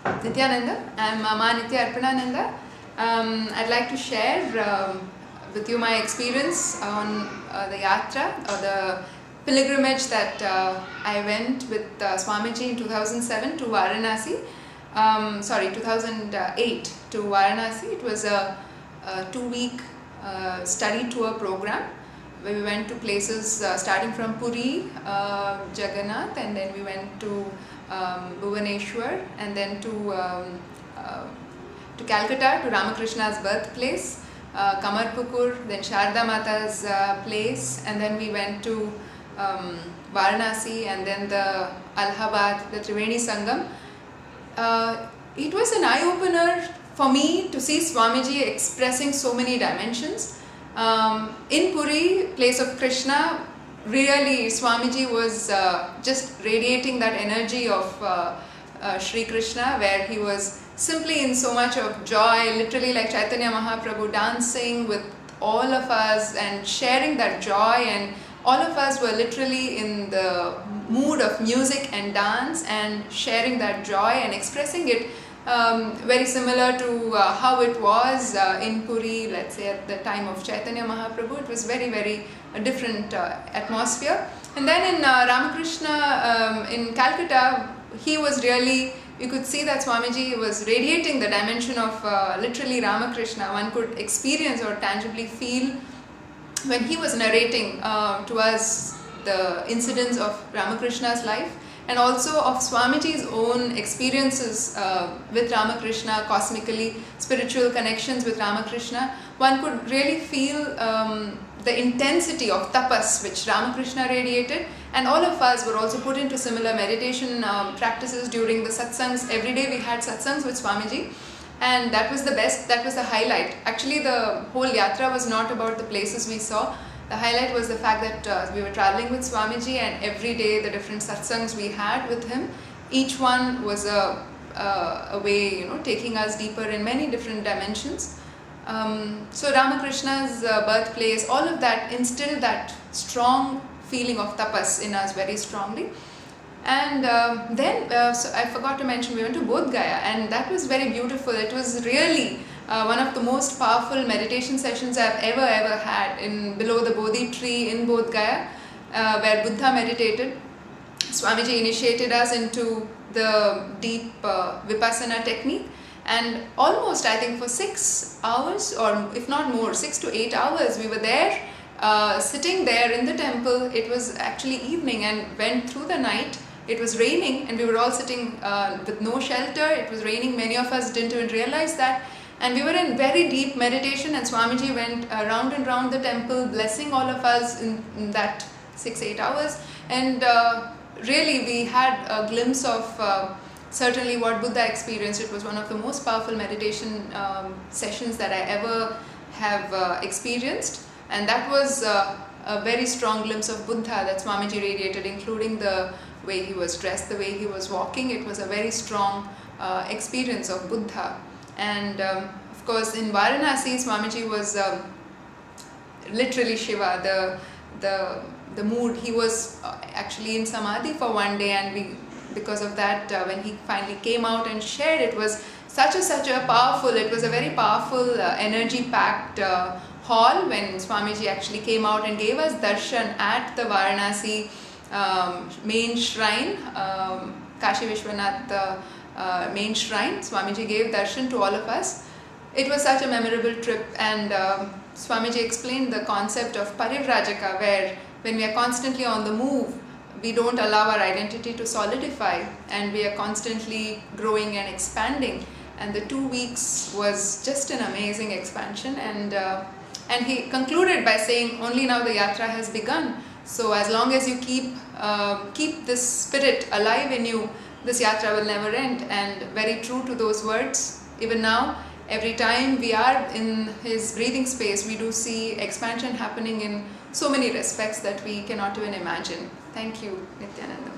Nityananda. I'm Ma Nitya Arpanananda. I'd like to share with you my experience on the yatra or the pilgrimage that I went with Swamiji in 2007 to Varanasi. 2008 to Varanasi. It was a 2-week study tour program where we went to places starting from Puri, Jagannath, and then we went to Bhubaneswar, and then to Calcutta, to Ramakrishna's birthplace, Kamarpukur, then Sharda Mata's place, and then we went to Varanasi, and then the Allahabad, the Triveni Sangam. It was an eye-opener for me to see Swamiji expressing so many dimensions. In Puri, place of Krishna, really Swamiji was just radiating that energy of Sri Krishna, where he was simply in so much of joy, literally like Chaitanya Mahaprabhu, dancing with all of us and sharing that joy, and all of us were literally in the mood of music and dance and sharing that joy and expressing it very similar to how it was in Puri, let's say at the time of Chaitanya Mahaprabhu. It was very, very different atmosphere. And then in Ramakrishna in Calcutta, he was really, you could see that Swamiji was radiating the dimension of literally Ramakrishna. One could experience or tangibly feel when he was narrating to us the incidents of Ramakrishna's life, and also of Swamiji's own experiences with Ramakrishna, cosmically, spiritual connections with Ramakrishna. One could really feel the intensity of tapas which Ramakrishna radiated, and all of us were also put into similar meditation practices during the satsangs. Every day we had satsangs with Swamiji, and that was the best, that was the highlight. Actually, the whole yatra was not about the places we saw. The highlight was the fact that we were traveling with Swamiji, and every day the different satsangs we had with him, each one was a way, taking us deeper in many different dimensions. So Ramakrishna's birthplace, all of that instilled that strong feeling of tapas in us very strongly. And then so I forgot to mention, we went to Bodh Gaya, and that was very beautiful. It was really one of the most powerful meditation sessions I've ever had below the Bodhi tree in Bodh Gaya, where Buddha meditated. Swamiji initiated us into the deep Vipassana technique, and almost, I think, for 6 hours, or if not more, 6 to 8 hours, we were there, sitting there in the temple. It was actually evening and went through the night. It was raining, and we were all sitting with no shelter. It was raining. Many of us didn't even realize that. And we were in very deep meditation, and Swamiji went round and round the temple, blessing all of us in that 6-8 hours. And really, we had a glimpse of certainly what Buddha experienced. It was one of the most powerful meditation sessions that I ever have experienced. And that was a very strong glimpse of Buddha that Swamiji radiated, including the way he was dressed, the way he was walking. It was a very strong experience of Buddha. And of course, in Varanasi, Swamiji was literally Shiva, the mood. He was actually in Samadhi for one day, and because of that, when he finally came out and shared, it was such a powerful, it was a very powerful, energy-packed hall when Swamiji actually came out and gave us darshan at the Varanasi main shrine, Kashi Vishwanath main shrine. Swamiji gave darshan to all of us. It was such a memorable trip, and Swamiji explained the concept of parivrajaka, where when we are constantly on the move, we don't allow our identity to solidify, and we are constantly growing and expanding. And the 2 weeks was just an amazing expansion, and he concluded by saying, only now the yatra has begun. So as long as you keep this spirit alive in you, this yatra will never end. And very true to those words, even now, every time we are in his breathing space, we do see expansion happening in so many respects that we cannot even imagine. Thank you, Nityananda.